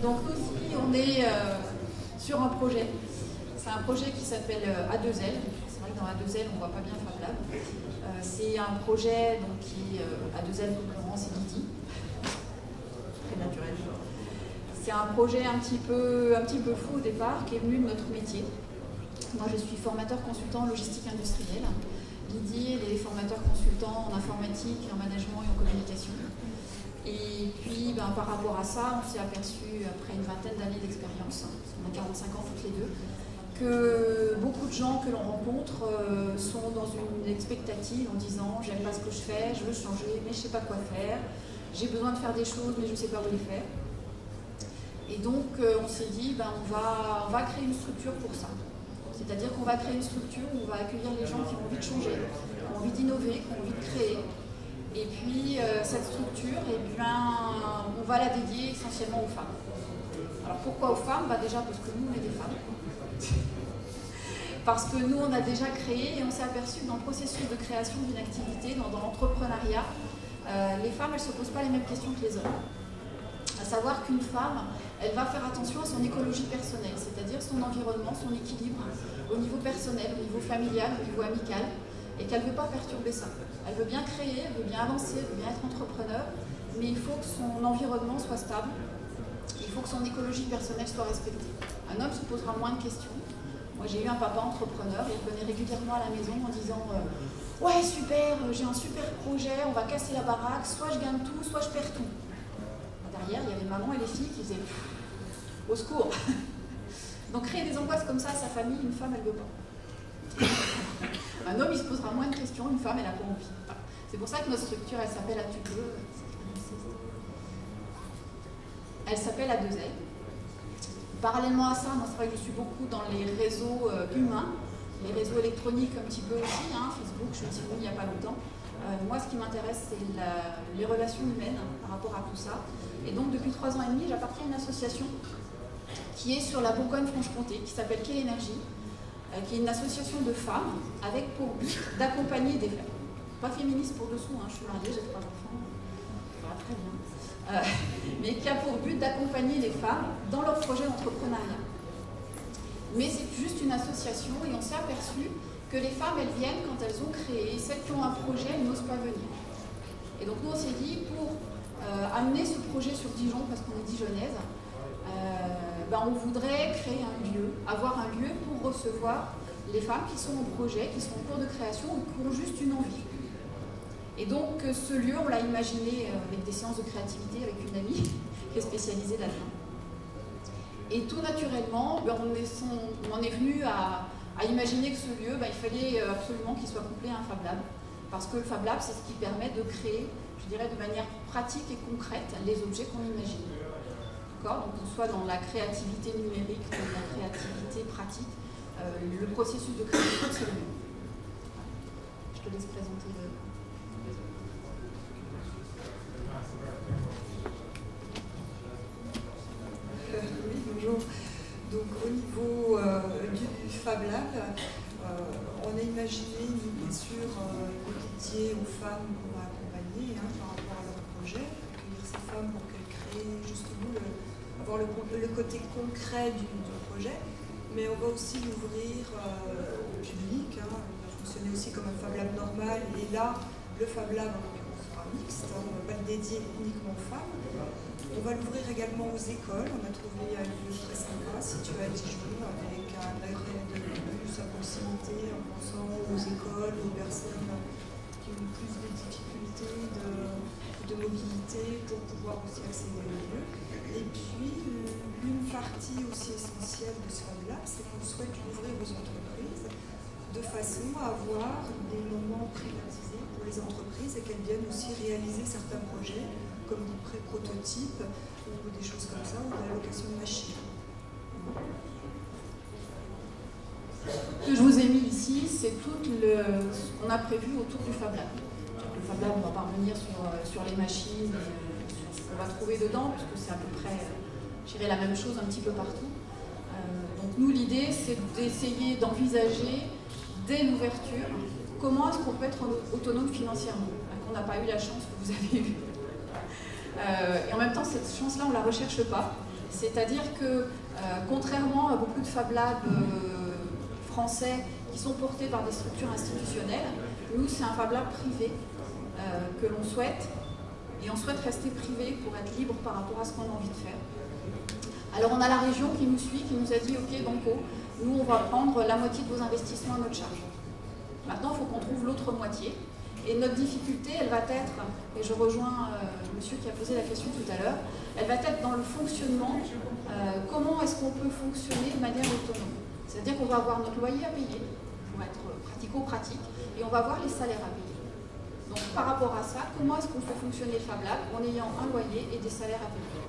Donc nous ici, on est sur un projet. C'est un projet qui s'appelle A2L. C'est vrai que dans A2L, on ne voit pas bien Fab Lab. C'est un projet donc, qui A2L concurrence et Didi. Très naturel. C'est un projet un petit peu fou au départ, qui est venu de notre métier. Moi, je suis formateur consultant en logistique industrielle. Lydie, elle est formateur consultant en informatique, en management et en communication. Et puis, par rapport à ça, on s'est aperçu, après une vingtaine d'années d'expérience, on a 45 ans toutes les deux, que beaucoup de gens que l'on rencontre sont dans une expectative en disant « j'aime pas ce que je fais, je veux changer, mais je sais pas quoi faire, j'ai besoin de faire des choses, mais je sais pas où les faire ». Et donc, on s'est dit on va créer une structure pour ça. C'est-à-dire qu'on va créer une structure où on va accueillir les gens qui ont envie de changer, qui ont envie d'innover, qui ont envie de créer. Et puis, cette structure, on va la dédier essentiellement aux femmes. Alors, pourquoi aux femmes? Déjà parce que nous, on est des femmes. Parce que nous, on a déjà créé et on s'est aperçu que dans le processus de création d'une activité, dans l'entrepreneuriat, les femmes, elles ne se posent pas les mêmes questions que les hommes. À savoir qu'une femme, elle va faire attention à son écologie personnelle, c'est-à-dire son environnement, son équilibre au niveau personnel, au niveau familial, au niveau amical, et qu'elle ne veut pas perturber ça. Elle veut bien créer, elle veut bien avancer, elle veut bien être entrepreneur, mais il faut que son environnement soit stable, il faut que son écologie personnelle soit respectée. Un homme se posera moins de questions. Moi, j'ai eu un papa entrepreneur, il venait régulièrement à la maison en disant « Ouais, super, j'ai un super projet, on va casser la baraque, soit je gagne tout, soit je perds tout. » Derrière, il y avait maman et les filles qui disaient « Au secours !» Donc créer des angoisses comme ça à sa famille, une femme, elle ne veut pas. Un homme, il se posera moins de questions, une femme, elle n'a pas envie. C'est pour ça que notre structure, elle s'appelle A2L. Elle s'appelle A2L. Parallèlement à ça, moi, c'est vrai que je suis beaucoup dans les réseaux humains, les réseaux électroniques un petit peu aussi, Facebook, je me suis mis il n'y a pas longtemps. Moi, ce qui m'intéresse, c'est les relations humaines par rapport à tout ça. Et donc, depuis 3 ans et demi, j'appartiens à une association qui est sur la Bourgogne-Franche-Comté, qui s'appelle Quelle Énergie, qui est une association de femmes avec pour but d'accompagner des femmes. Pas féministe pour dessous, je suis mariée, j'ai 3 enfants, ça va très bien. Mais qui a pour but d'accompagner les femmes dans leur projet d'entrepreneuriat. Mais c'est juste une association et on s'est aperçu que les femmes, elles viennent quand elles ont créé, celles qui ont un projet, elles n'osent pas venir. Et donc nous, on s'est dit, pour amener ce projet sur Dijon, parce qu'on est dijonnaise, on voudrait créer un lieu, avoir un lieu pour recevoir les femmes qui sont en projet, qui sont en cours de création ou qui ont juste une envie. Et donc ce lieu, on l'a imaginé avec des séances de créativité avec une amie qui est spécialisée là-dedans. Et tout naturellement, on en est venu à imaginer que ce lieu, il fallait absolument qu'il soit couplé à un Fab Lab. Parce que le Fab Lab, c'est ce qui permet de créer, je dirais, de manière pratique et concrète, les objets qu'on imagine. Donc qu'on soit dans la créativité numérique ou dans la créativité pratique, le processus de création, c'est le même. Je te laisse présenter le... Oui, bonjour. Donc au niveau du Fab Lab, on a imaginé, bien sûr, dédié aux femmes qu'on va accompagner par rapport à leur projet, accueillir ces femmes pour qu'elles créent justement, avoir le côté concret du projet, mais on va aussi l'ouvrir au public, fonctionner aussi comme un Fab Lab normal, et là, le Fab Lab sera mixte, on ne va pas le dédier uniquement aux femmes. On va l'ouvrir également aux écoles. On a trouvé un lieu très sympa situé à Dijon avec un arrêt de bus à proximité en pensant aux écoles, aux personnes qui ont plus de difficultés de mobilité pour pouvoir aussi accéder au lieu. Et puis, une partie aussi essentielle de ce Fab Lab, c'est qu'on souhaite l'ouvrir aux entreprises de façon à avoir des moments privatisés pour les entreprises et qu'elles viennent aussi réaliser certains projets comme des pré-prototypes ou des choses comme ça, ou de la location de machines. Ce que je vous ai mis ici, c'est tout ce qu'on a prévu autour du Fab Lab. Le Fab Lab, on va pas revenir sur les machines, ce qu'on va trouver dedans, puisque c'est à peu près, je dirais, la même chose un petit peu partout. Donc nous, l'idée, c'est d'essayer d'envisager, dès l'ouverture, comment est-ce qu'on peut être autonome financièrement, qu'on n'a pas eu la chance que vous avez eue. Et en même temps, cette chance-là, on ne la recherche pas. C'est-à-dire que, contrairement à beaucoup de Fab Labs français qui sont portés par des structures institutionnelles, nous, c'est un Fab Lab privé que l'on souhaite, et on souhaite rester privé pour être libre par rapport à ce qu'on a envie de faire. Alors, on a la région qui nous suit, qui nous a dit « Ok, Banco, nous, on va prendre la moitié de vos investissements à notre charge. » Maintenant, il faut qu'on trouve l'autre moitié. Et notre difficulté, elle va être, et je rejoins monsieur qui a posé la question tout à l'heure, elle va être dans le fonctionnement. Comment est-ce qu'on peut fonctionner de manière autonome? C'est-à-dire qu'on va avoir notre loyer à payer, pour être pratico-pratique, et on va avoir les salaires à payer. Donc par rapport à ça, comment est-ce qu'on fait fonctionner le Fab Lab en ayant un loyer et des salaires à payer?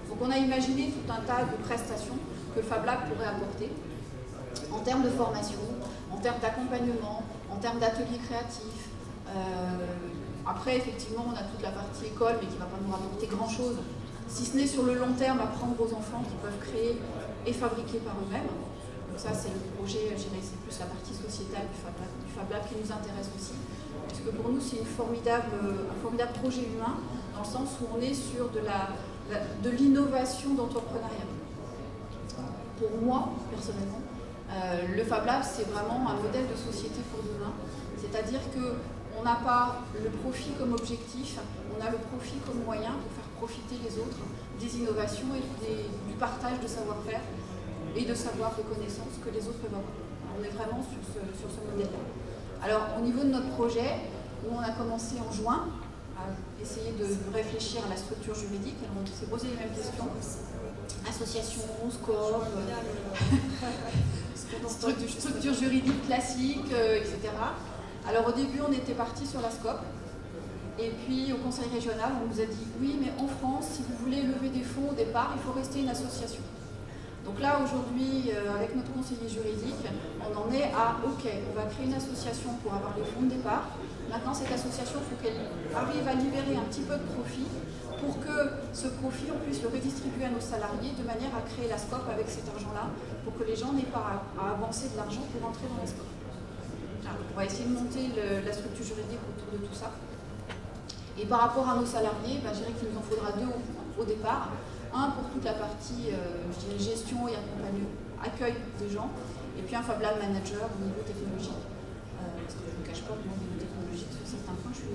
Donc on a imaginé tout un tas de prestations que le Fab Lab pourrait apporter en termes de formation, en termes d'accompagnement, en termes d'ateliers créatifs. Après, effectivement, on a toute la partie école, mais qui ne va pas nous rapporter grand-chose, si ce n'est sur le long terme, apprendre aux enfants qui peuvent créer et fabriquer par eux-mêmes. Donc ça, c'est le projet, je dirais, c'est plus la partie sociétale du Fab Lab qui nous intéresse aussi. Parce que pour nous, c'est un formidable projet humain, dans le sens où on est sur de l'innovation d'entrepreneuriat. Pour moi, personnellement, le Fab Lab, c'est vraiment un modèle de société pour demain. C'est-à-dire qu'on n'a pas le profit comme objectif, on a le profit comme moyen pour faire profiter les autres des innovations et du partage de savoir-faire et de savoir, de connaissances que les autres peuvent avoir. On est vraiment sur ce modèle-là. Alors, au niveau de notre projet, nous, on a commencé en juin à essayer de réfléchir à la structure juridique. Alors, on s'est posé les mêmes questions. Association, SCOP, structure juridique classique, etc. Alors au début, on était parti sur la SCOP, et puis au conseil régional, on nous a dit « Oui, mais en France, si vous voulez lever des fonds au départ, il faut rester une association. » Donc là, aujourd'hui, avec notre conseiller juridique, on en est à « Ok, on va créer une association pour avoir les fonds de départ. Maintenant, cette association, il faut qu'elle arrive à libérer un petit peu de profit pour que ce profit, on puisse le redistribuer à nos salariés de manière à créer la SCOP avec cet argent-là, pour que les gens n'aient pas à avancer de l'argent pour entrer dans la SCOP. Alors, on va essayer de monter la structure juridique autour de tout ça. Et par rapport à nos salariés, je dirais qu'il nous en faudra deux au départ. Un pour toute la partie je dirais, gestion et accueil des gens, et puis un Fab Lab manager au niveau technologique. Parce que je ne vous cache pas, au niveau technologique, sur certains points, je suis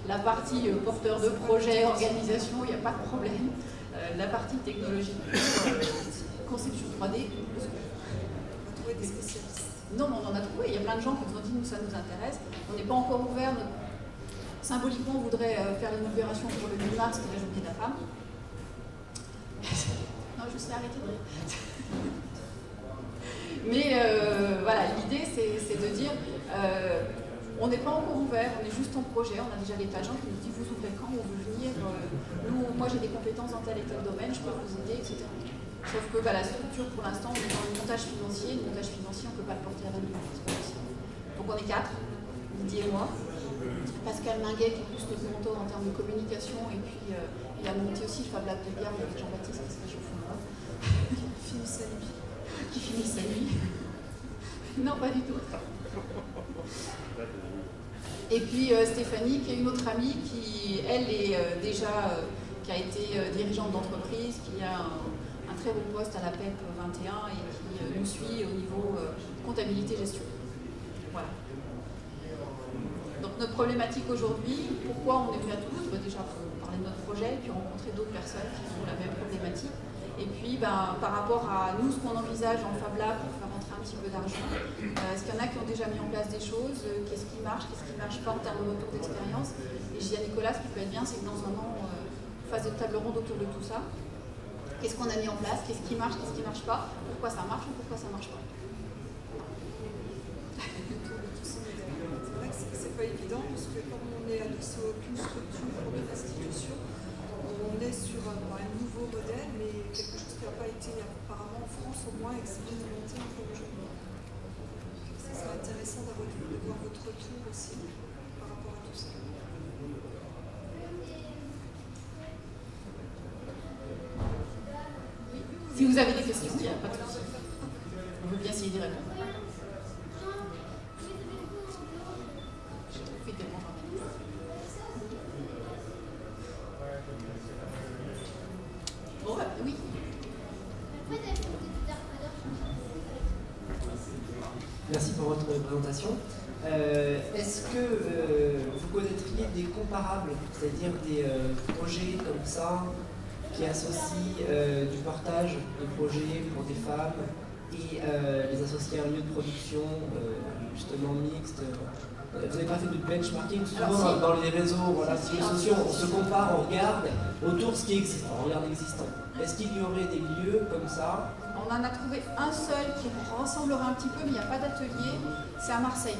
la partie porteur de projet, organisation, il n'y a pas de problème. La partie technologique, conception 3D, on va trouver des spécialistes. Non, mais on en a trouvé. Il y a plein de gens qui nous ont dit nous ça nous intéresse. On n'est pas encore ouvert. Symboliquement, on voudrait faire l'inauguration pour le 8 mars, qui est la journée de la femme. Non, je sais arrêter de rire. Mais voilà, l'idée, c'est de dire on n'est pas encore ouvert, on est juste en projet. On a déjà des tas de gens qui nous disent vous ouvrez quand, on veut venir. Moi, j'ai des compétences dans tel et tel domaine, je peux vous aider, etc. Sauf que la structure, pour l'instant, on est dans le montage financier. Le montage financier, on ne peut pas le porter à la nuit. C'est pas possible. Donc on est 4, Didier et moi. Pascal Minguet, qui est plus notre mentor en termes de communication, et puis il a monté aussi le Fab Lab de Garde avec Jean-Baptiste, qui se cache au fond de moi. Qui finit sa nuit. Qui finit sa nuit. Non, pas du tout. Et puis Stéphanie, qui est une autre amie, qui, elle, est qui a été dirigeante d'entreprise, qui a un très bon poste à la PEP 21 et qui nous suit au niveau comptabilité-gestion. Voilà. Donc notre problématique aujourd'hui, pourquoi on est venu à Toulouse? Déjà pour parler de notre projet, puis rencontrer d'autres personnes qui ont la même problématique. Et puis par rapport à nous, ce qu'on envisage en Fab Lab pour faire rentrer un petit peu d'argent, est-ce qu'il y en a qui ont déjà mis en place des choses? Qu'est-ce qui marche pas en termes de retour d'expérience? Et je dis à Nicolas, ce qui peut être bien, c'est que dans un an, on fasse des tables rondes autour de tout ça. Qu'est-ce qu'on a mis en place? Qu'est-ce qui marche? Qu'est-ce qui ne marche pas? Pourquoi ça marche ou pourquoi ça ne marche pas? C'est pas évident parce que comme on est adossé à aucune structure, aucune institution, on est sur un nouveau modèle, mais quelque chose qui n'a pas été apparemment en France au moins expérimenté encore aujourd'hui. Ça serait intéressant de voir votre retour aussi par rapport à tout ça. Si vous avez des questions, il n'y a pas de souci. On veut bien essayer d'y répondre. Bon, Merci pour votre présentation. Est-ce que vous connaîtriez des comparables, c'est-à-dire des projets comme ça qui associent du partage de projets pour des femmes et les associer à un lieu de production justement mixte? Vous n'avez pas fait de benchmarking? Souvent dans les réseaux, voilà, sociaux, on se compare, on regarde autour de ce qui existe, on regarde l'existant. Est-ce qu'il y aurait des lieux comme ça? On en a trouvé un seul qui ressemblera un petit peu, mais il n'y a pas d'atelier, c'est à Marseille.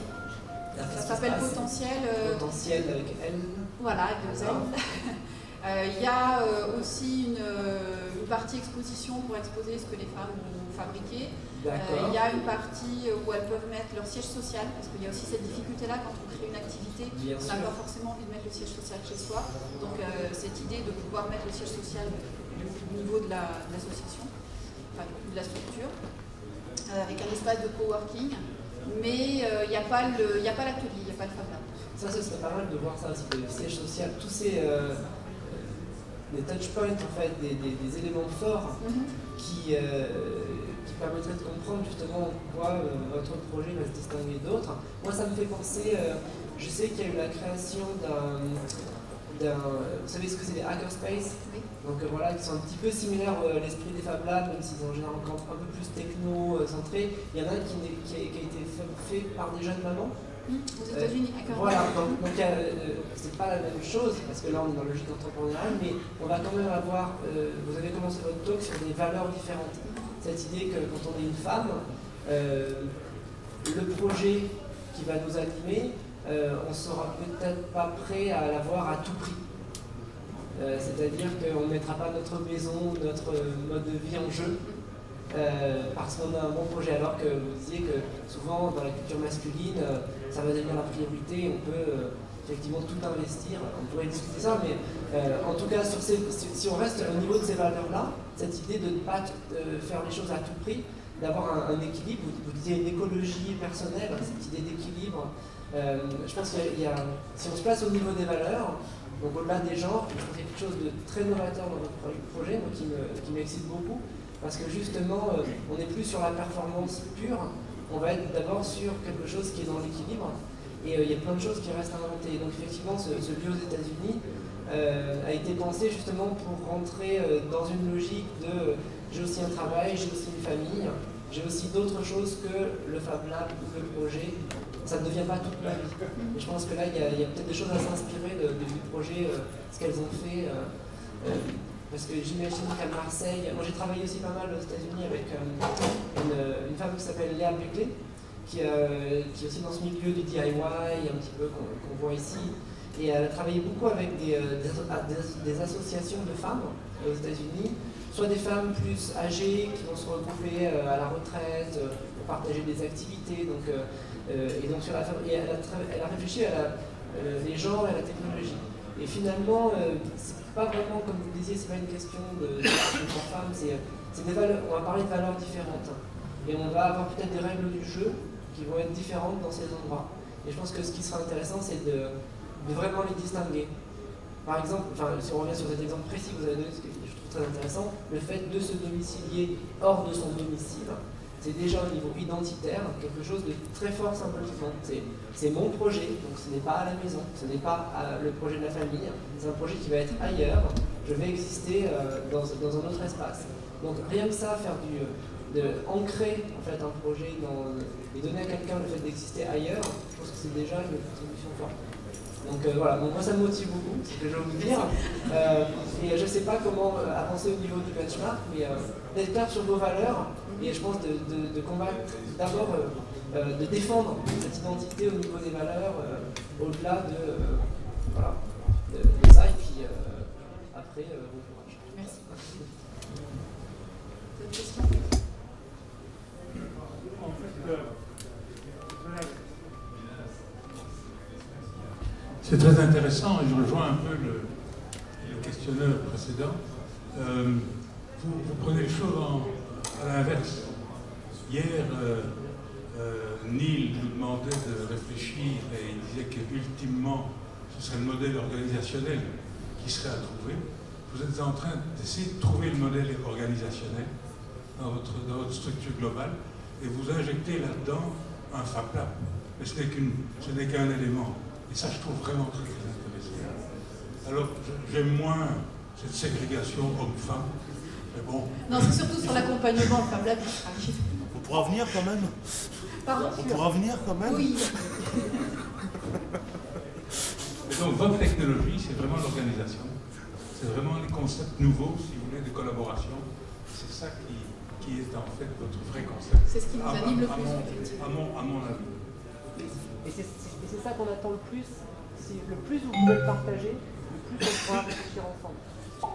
Ça s'appelle Potentiel. Potentiel avec L. Voilà, avec 2 L. Il y a aussi une partie exposition pour exposer ce que les femmes ont fabriqué. Il y a une partie où elles peuvent mettre leur siège social, parce qu'il y a aussi cette difficulté-là quand on crée une activité, on n'a pas forcément envie de mettre le siège social chez soi. Donc cette idée de pouvoir mettre le siège social au niveau de l'association, enfin de la structure, avec un espace de coworking, mais il n'y a pas l'atelier, il n'y a pas le Fab Lab. Ça, ce serait pas mal de voir ça aussi, le siège social, tous ces des touch points, en fait, des éléments forts qui permettraient de comprendre justement pourquoi votre projet va se distinguer d'autres. Moi, ça me fait penser, je sais qu'il y a eu la création vous savez ce que c'est, les hackerspace? Oui. Donc voilà, qui sont un petit peu similaires à l'esprit des Fab Labs, même s'ils sont en général encore un peu plus techno-centrés. Il y en a un qui a été fait par des jeunes mamans. Aux États-Unis, d'accord. Voilà, donc c'est pas la même chose, parce que là on est dans la logique entrepreneuriale, mais on va quand même avoir, vous avez commencé votre talk sur des valeurs différentes. Cette idée que quand on est une femme, le projet qui va nous animer, on ne sera peut-être pas prêt à l'avoir à tout prix. C'est-à-dire qu'on ne mettra pas notre maison, notre mode de vie en jeu, parce qu'on a un bon projet, alors que vous disiez que souvent dans la culture masculine, ça va devenir la priorité, on peut effectivement tout investir, on pourrait discuter ça, mais en tout cas si on reste au niveau de ces valeurs-là, cette idée de ne pas faire les choses à tout prix, d'avoir un équilibre, vous disiez une écologie personnelle, cette idée d'équilibre, je pense qu'il y a, si on se place au niveau des valeurs, donc au-delà des genres, je pense qu'il y a quelque chose de très novateur dans votre projet, moi, qui m'excite beaucoup, parce que justement, on n'est plus sur la performance pure, on va être d'abord sur quelque chose qui est dans l'équilibre, et il y a plein de choses qui restent à inventer. Donc effectivement, ce lieu aux États-Unis a été pensé justement pour rentrer dans une logique de j'ai aussi un travail, j'ai aussi une famille, j'ai aussi d'autres choses que le Fab Lab ou le projet. Ça ne devient pas toute ma vie. Et je pense que là, il y a peut-être des choses à s'inspirer du projet, ce qu'elles ont fait. Parce que j'imagine qu'à Marseille, moi j'ai travaillé aussi pas mal aux États-Unis avec une femme qui s'appelle Léa Beckley, qui est aussi dans ce milieu du DIY, un petit peu qu'on voit ici. Et elle a travaillé beaucoup avec des associations de femmes aux États-Unis, soit des femmes plus âgées qui vont se regrouper à la retraite pour partager des activités. Donc, et donc elle a réfléchi à les genres et à la technologie. Et finalement, c'est pas vraiment, comme vous le disiez, c'est pas une question de femmes, c'est des valeurs, on va parler de valeurs différentes. Et on va avoir peut-être des règles du jeu qui vont être différentes dans ces endroits. Et je pense que ce qui sera intéressant, c'est de vraiment les distinguer. Par exemple, si on revient sur cet exemple précis que vous avez donné, ce que je trouve très intéressant, le fait de se domicilier hors de son domicile, c'est déjà au niveau identitaire quelque chose de très fort symboliquement. C'est mon projet, donc ce n'est pas à la maison, ce n'est pas le projet de la famille, c'est un projet qui va être ailleurs, je vais exister dans un autre espace. Donc rien que ça, faire ancrer en fait, un projet et donner à quelqu'un le fait d'exister ailleurs, je pense que c'est déjà une contribution forte. Donc voilà, moi ça me motive beaucoup, c'est ce que je veux vous dire. Et je ne sais pas comment avancer au niveau du benchmark, mais d'être clair sur vos valeurs, et je pense de combattre, d'abord de défendre cette identité au niveau des valeurs, au-delà de ça, et puis après, bon courage. Merci. D'autres questions? En fait, c'est très intéressant et je rejoins un peu le questionneur précédent. Vous prenez les choses à l'inverse. Hier, Neil nous demandait de réfléchir et il disait qu'ultimement, ce serait le modèle organisationnel qui serait à trouver. Vous êtes en train d'essayer de trouver le modèle organisationnel dans votre structure globale et vous injectez là-dedans un Fab Lab, mais ce n'est qu'un élément. Et ça, je trouve vraiment très, très intéressant. Alors, j'aime moins cette ségrégation homme-femme, mais bon. Non, c'est surtout sur l'accompagnement, le Fab Lab, On pourra venir quand même. Pardon, On pourra venir quand même. oui. Et donc, votre technologie, c'est vraiment l'organisation. C'est vraiment les concepts nouveaux, si vous voulez, de collaboration. C'est ça qui est en fait votre vrai concept. C'est ce qui nous anime le plus, effectivement. À mon avis. Et c'est ça qu'on attend le plus. Si le plus vous pouvez le partager, le plus on pourra réfléchir ensemble.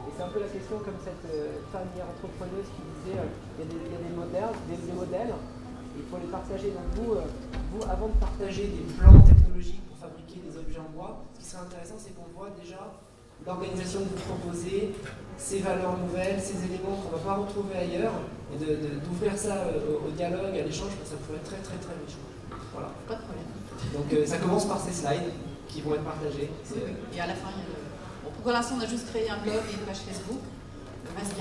Et c'est un peu la question comme cette femme hier entrepreneuse qui disait il y a des modèles, il faut les partager. Donc vous, avant de partager des plans technologiques pour fabriquer des objets en bois, ce qui serait intéressant, c'est qu'on voit déjà l'organisation que vous proposez, ces valeurs nouvelles, ces éléments qu'on ne va pas retrouver ailleurs, et d'ouvrir ça au dialogue, à l'échange, ça pourrait être très très très riche. Voilà. Pas de problème. Donc ça commence par ces slides qui vont être partagés. Oui. Et à la fin, pour l'instant, on a juste créé un blog et une page Facebook. Le reste